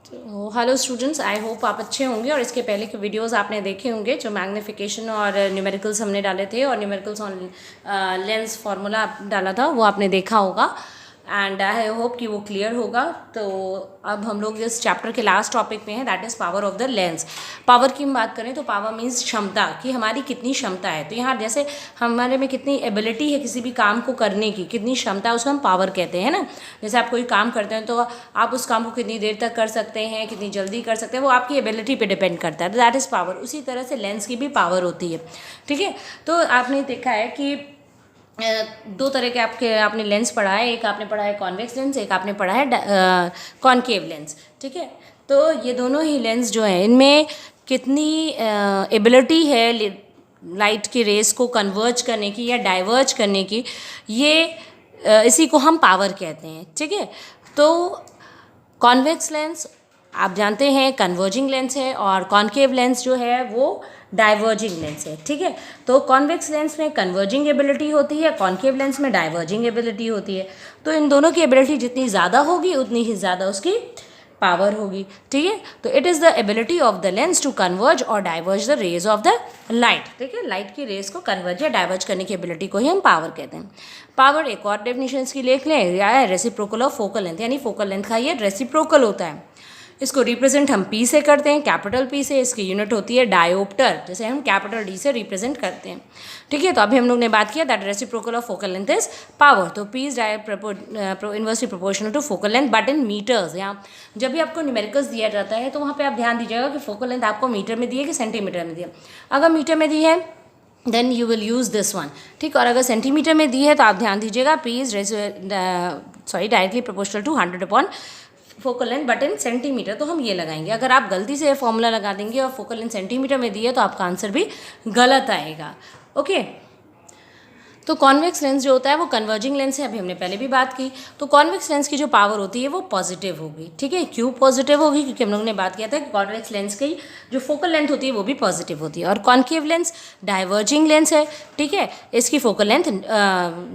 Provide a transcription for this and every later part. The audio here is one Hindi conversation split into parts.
तो हेलो स्टूडेंट्स, आई होप आप अच्छे होंगे और इसके पहले के वीडियोस आपने देखे होंगे जो मैग्निफिकेशन और न्यूमेरिकल्स हमने डाले थे और न्यूमेरिकल्स ऑन लेंस फार्मूला डाला था, वो आपने देखा होगा एंड आई होप कि वो क्लियर होगा। तो अब हम लोग इस चैप्टर के लास्ट टॉपिक पे हैं, that is power of the lens. Power की हम बात करें तो पावर मीन्स क्षमता, कि हमारी कितनी क्षमता है। तो यहाँ जैसे हमारे में कितनी एबिलिटी है किसी भी काम को करने की, कितनी क्षमता है, उसको हम पावर कहते हैं ना। जैसे आप कोई काम करते हैं तो आप उस काम को कितनी देर तक कर सकते हैं, कितनी जल्दी कर सकते हैं, वो आपकी एबिलिटी पे डिपेंड करता है। That is power. उसी तरह से लेंस की भी पावर होती है, ठीक है। तो आपने देखा है कि दो तरह के आपने लेंस पढ़ा है, एक आपने पढ़ा है कॉन्वेक्स लेंस, एक आपने पढ़ा है कॉनकेव लेंस, ठीक है। तो ये दोनों ही लेंस जो हैं इनमें कितनी एबिलिटी है लाइट की रेस को कन्वर्ज करने की या डाइवर्ज करने की, ये इसी को हम पावर कहते हैं, ठीक है। तो कॉन्वेक्स लेंस आप जानते हैं कन्वर्जिंग लेंस है और कॉनकेव लेंस जो है वो डाइवर्जिंग लेंस है, ठीक है। तो कॉन्वेक्स लेंस में कन्वर्जिंग एबिलिटी होती है, कॉनकेव लेंस में डाइवर्जिंग एबिलिटी होती है। तो इन दोनों की एबिलिटी जितनी ज़्यादा होगी उतनी ही ज़्यादा उसकी पावर होगी, ठीक है। तो it is the ability of the lens to converge और diverge the rays of the light, ठीक है। लाइट की रेज को कन्वर्ज या डाइवर्ज करने की एबिलिटी को ही हम पावर कहते हैं। पावर एक और डेफिनेशन की लिख लें, या रेसिप्रोकल ऑफ फोकल लेंथ, यानी फोकल लेंथ का ये रेसिप्रोकल होता है। इसको रिप्रेजेंट हम पी से करते हैं, कैपिटल पी से। इसकी यूनिट होती है डायोप्टर, जैसे हम कैपिटल डी से रिप्रेजेंट करते हैं, ठीक है। तो अभी हम लोग ने बात किया that reciprocal of focal length is power. तो P is inversely proportional to focal length but in meters. यहाँ जब भी आपको न्यूमेरिकल्स दिया जाता है तो वहाँ पे आप ध्यान दीजिएगा कि फोकल लेंथ आपको मीटर में दी है कि सेंटीमीटर में दी है। अगर मीटर में दी है then you will use this one, ठीक। और अगर सेंटीमीटर में दी है तो आप ध्यान दीजिएगा P is directly proportional to 100 focal length but in centimetre. तो हम ये लगाएंगे। अगर आप गलती से फॉर्मूला लगा देंगे और फोकल लेंथ सेंटीमीटर में दी है तो आपका आंसर भी गलत आएगा, ओके। तो कॉन्वेक्स लेंस जो होता है वो कन्वर्जिंग लेंस है, अभी हमने पहले भी बात की। तो कॉन्वेक्स लेंस की जो पावर होती है वो पॉजिटिव होगी, ठीक है। क्यों पॉजिटिव होगी? क्योंकि हम लोगों ने बात किया था कि कॉन्वेक्स लेंस की जो फोकल लेंथ होती है वो भी पॉजिटिव होती है। और कॉनकेव लेंस डाइवर्जिंग लेंस है, ठीक है। इसकी फोकल लेंथ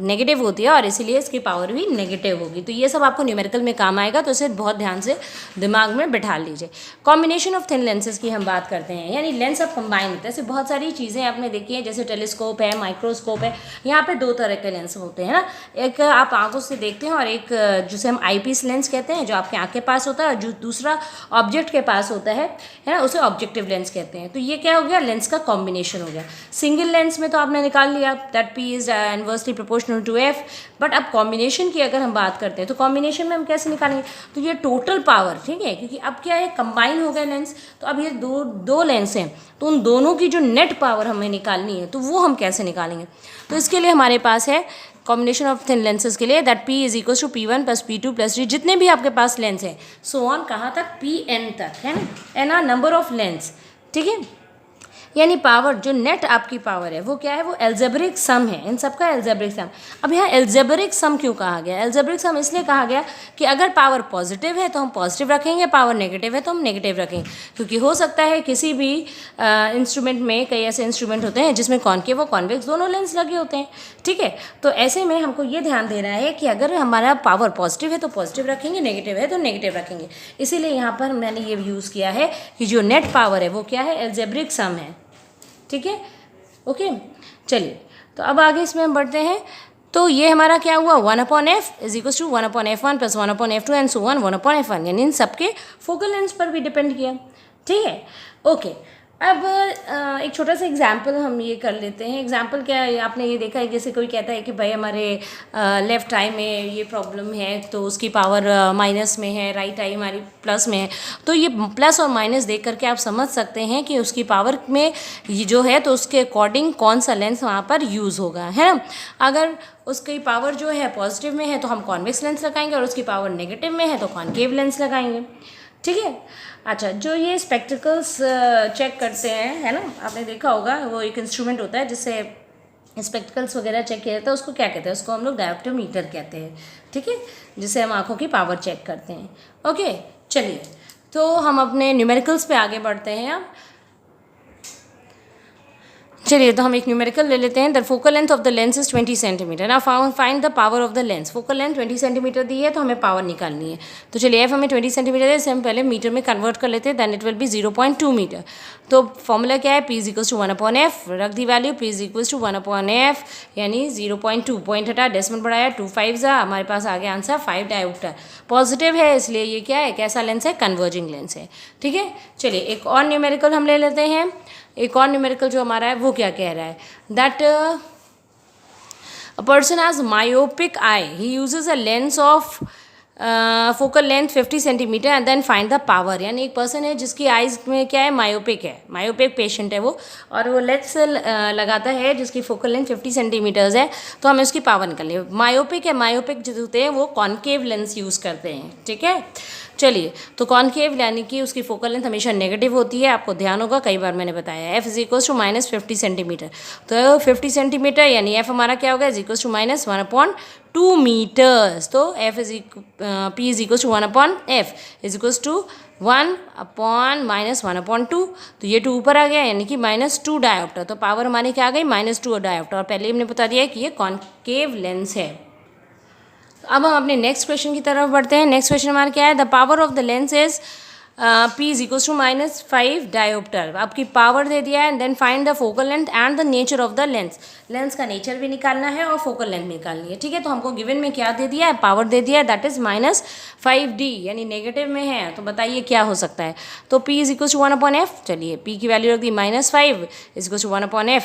नेगेटिव होती है और इसीलिए इसकी पावर भी नेगेटिव होगी। तो ये सब आपको न्यूमेरिकल में काम आएगा, तो इसे बहुत ध्यान से दिमाग में बैठा लीजिए। कॉम्बिनेशन ऑफ थिन लेंसेज की हम बात करते हैं, यानी लेंस अब कंबाइन होते हैं। ऐसे बहुत सारी चीज़ें आपने देखी हैं, जैसे टेलीस्कोप है, माइक्रोस्कोप है। यहाँ पे दो तरह के लेंस होते हैं ना, एक आप आंखों से देखते हैं और एक जिसे हम आईपीस लेंस कहते हैं जो आपके आंख के पास होता है, और जो दूसरा ऑब्जेक्ट के पास होता है ना, उसे ऑब्जेक्टिव लेंस कहते हैं। तो ये क्या हो गया? लेंस का कॉम्बिनेशन हो गया। सिंगल लेंस में तो आपने निकाल लिया that P is inversely proportional to F, but अब कॉम्बिनेशन की अगर हम बात करते हैं तो कॉम्बिनेशन में हम कैसे निकालेंगे? तो ये टोटल पावर, ठीक है, क्योंकि अब क्या है, कंबाइन हो गया लेंस। तो अब ये दो लेंस हैं, तो उन दोनों की जो नेट पावर हमें निकालनी है तो वो हम कैसे निकालेंगे? तो इसके लिए हमारे पास है कॉम्बिनेशन ऑफ थिन लेंसेज के लिए that P is equal to P1 plus P2 plus D। जितने भी आपके पास लेंस हैं सो ऑन कहाँ तक, Pn तक, है ना। N are number of lens, ठीक है। यानी पावर जो नेट आपकी पावर है वो क्या है? वो एल्जेब्रिक सम है, इन सबका एल्जेब्रिक सम। अब यहाँ एल्जेब्रिक सम क्यों कहा गया? एल्जेब्रिक सम इसलिए कहा गया कि अगर पावर पॉजिटिव है तो हम पॉजिटिव रखेंगे, पावर नेगेटिव है तो हम नेगेटिव रखेंगे। क्योंकि हो सकता है किसी भी इंस्ट्रूमेंट में, कई ऐसे इंस्ट्रूमेंट होते हैं जिसमें कॉनकेव और कॉन्वेक्स दोनों लेंस लगे होते हैं, ठीक है। तो ऐसे में हमको ये ध्यान देना है कि अगर हमारा पावर पॉजिटिव है तो पॉजिटिव रखेंगे, नेगेटिव है तो नेगेटिव रखेंगे। इसीलिए यहाँ पर मैंने ये यूज़ किया है कि जो नेट पावर है वो क्या है? एल्जेब्रिक सम है, ठीक है, ओके। चलिए, तो अब आगे इसमें हम बढ़ते हैं। तो ये हमारा क्या हुआ? 1/f is equal to 1/f1 plus 1/f2 and so on 1/f1, यानी इन सबके फोकल लेंथ पर भी डिपेंड किया, ठीक है, ओके। अब एक छोटा सा एग्जाम्पल हम ये कर लेते हैं। एग्जाम्पल क्या है? आपने ये देखा है, जैसे कोई कहता है कि भाई हमारे लेफ़्ट आई में ये प्रॉब्लम है तो उसकी पावर माइनस में है, राइट आई हमारी प्लस में है। तो ये प्लस और माइनस देख करके आप समझ सकते हैं कि उसकी पावर में ये जो है तो उसके अकॉर्डिंग कौन सा लेंस वहाँ पर यूज़ होगा, है ना। अगर उसकी पावर जो है पॉजिटिव में है तो हम कॉन्वेक्स लेंस लगाएंगे, और उसकी पावर नेगेटिव में है तो कॉनकेव लेंस लगाएंगे, ठीक है। अच्छा, जो ये स्पेक्टिकल्स चेक करते हैं, है ना, आपने देखा होगा, वो एक इंस्ट्रूमेंट होता है जिससे स्पेक्टिकल्स वगैरह चेक किया जाता है। उसको क्या कहते हैं? उसको हम लोग डायोप्टोमीटर कहते हैं, ठीक है, जिससे हम आँखों की पावर चेक करते हैं, ओके। चलिए, तो हम अपने न्यूमेरिकल्स पे आगे बढ़ते हैं अब। चलिए तो हम एक न्यूमेरिकल ले लेते हैं। The focal length of the lens is 20 centimeter. Now find the power of the lens. Focal length 20 centimeter दी है तो हमें पावर निकालनी है। तो चलिए एफ हमें 20 सेंटीमीटर है, इसे हम पहले मीटर में कन्वर्ट कर लेते हैं। Then it will be 0.2 meter. तो फॉर्मूला क्या है, P is equals to 1/f। रख दी value, P is equals to 1/f यानी 0.2, पॉइंट हटा, डेसिमल बढ़ाया, 2 5 जा, हमारे पास आ गया आंसर 5 डायोप्टर। पॉजिटिव है इसलिए ये क्या है, कैसा लेंस है, कन्वर्जिंग लेंस है। ठीक है, चलिए एक और न्यूमेरिकल हम ले लेते हैं। एक और न्यूमेरिकल जो हमारा है वो क्या कह रहा है, that a person has myopic eye, he uses a lens of focal length 50 centimetre and then find the power. यानी एक पर्सन है जिसकी आइज में क्या है, मायोपिक है, मायोपिक पेशेंट है वो, और वो लेंस लगाता है जिसकी फोकल लेंथ 50 सेंटीमीटर्स है, तो हमें उसकी पावर निकालनी है। मायोपिक है, मायोपिक जो होते हैं वो कॉन्केव लेंस यूज़ करते हैं। ठीक है, चलिए तो कॉन्केव यानी कि उसकी फोकल लेंथ हमेशा नेगेटिव होती है, आपको ध्यान होगा, कई बार मैंने बताया। F is equals to -50 centimetre. तो 50 सेंटीमीटर यानी एफ हमारा क्या होगा, इज इक्वल्स टू -1/2 मीटर्स। तो F is P is equals to 1/f is equals to 1/-1/2। तो ये 2 ऊपर आ गया यानी कि -2 डायोप्टर। तो पावर हमारी क्या आ गई, -2 डायोप्टर। और पहले हमने बता दिया है कि ये कॉन्केव लेंस है। अब हम अपने नेक्स्ट क्वेश्चन की तरफ बढ़ते हैं। नेक्स्ट क्वेश्चन हमारा क्या है, the power of the lens is P is equals to -5 diopter. आपकी पावर दे दिया है and then find the focal length and the nature of the lens. Lens का नेचर भी निकालना है और फोकल लेंथ भी निकालनी है। ठीक है, तो हमको गिवन में क्या दे दिया है, पावर दे दिया है, दैट इज -5D यानी नेगेटिव में है। तो बताइए क्या हो सकता है। तो P is equals to 1/f। चलिए P की वैल्यू रख दी -5 इज इक्वल्स टू 1/f।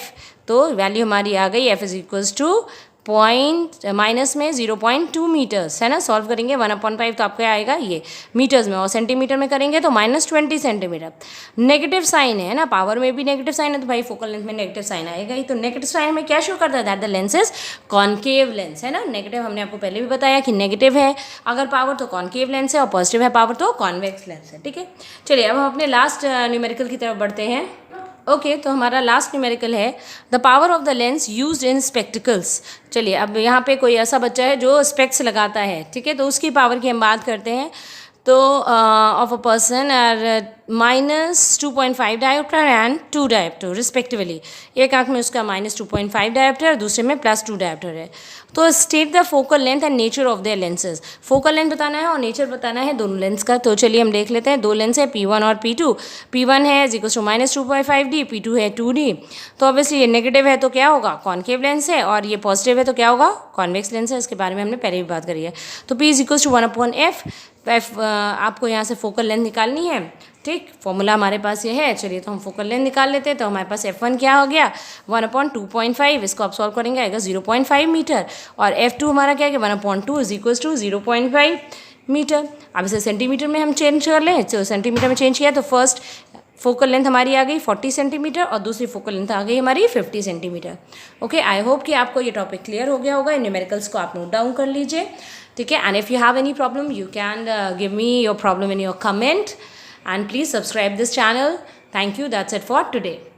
तो वैल्यू हमारी आ गई, F is equals to minus में 0.2 मीटर्स है ना। सॉल्व करेंगे 1/5 तो आपको आएगा ये मीटर्स में, और सेंटीमीटर में करेंगे तो -20 सेंटीमीटर। नेगेटिव साइन है ना, पावर में भी नेगेटिव साइन है तो भाई फोकल लेंथ में नेगेटिव साइन आएगा ही। तो नेगेटिव साइन में क्या शो करता है, that the lens is concave lens है ना। नेगेटिव हमने आपको पहले भी बताया कि नेगेटिव है अगर पावर तो कॉन्केव लेंस है, और पॉजिटिव है पावर तो कॉन्वेक्स लेंस है। ठीक है, चलिए अब हम अपने लास्ट न्यूमेरिकल की तरफ बढ़ते हैं। ओके, तो हमारा लास्ट न्यूमेरिकल है the power of the lens used in spectacles. चलिए अब यहाँ पे कोई ऐसा बच्चा है जो स्पेक्स लगाता है, ठीक है, तो उसकी पावर की हम बात करते हैं। तो of a person are -2.5 diopter and 2 diopter respectively. एक आँख में उसका -2.5 डायोप्टर, दूसरे में +2 डायोप्टर है। तो state the focal length and nature of their lenses. Focal length बताना है और नेचर बताना है दोनों लेंस का। तो चलिए हम देख लेते हैं, दो लेंस है P1 और P2। P1 है is equals to -2.5D, P2 है 2D। तो ऑब्वियसली ये नेगेटिव है तो क्या होगा, कॉन्केव लेंस है, और ये पॉजिटिव है तो क्या होगा, कॉन्वेक्स लेंस है। इसके बारे में हमने पहले भी बात करी है। तो P is equals to 1/f। आपको यहाँ से फोकल लेंथ निकालनी है। ठीक, फॉर्मूला हमारे पास ये है। चलिए तो हम फोकल लेंथ निकाल लेते हैं। तो हमारे पास F1 क्या हो गया, 1/2.5। इसको आप सॉल्व करेंगे आएगा 0.5 मीटर। और F2 हमारा क्या है, 1/2 इज इक्वल्स टू 0.5 मीटर। अब इसे सेंटीमीटर में हम चेंज कर लें, तो सेंटीमीटर में चेंज किया तो फर्स्ट फोकल लेंथ हमारी आ गई 40 सेंटीमीटर और दूसरी फोकल लेंथ आ गई हमारी 50 सेंटीमीटर। ओके, आई होप कि आपको ये टॉपिक क्लियर हो गया होगा। इन न्यूमेरिकल्स को आप नोट डाउन कर लीजिए। ठीक है, and if you have any problem you can give me your problem in your comment, and please subscribe this channel. Thank you. That's it for today.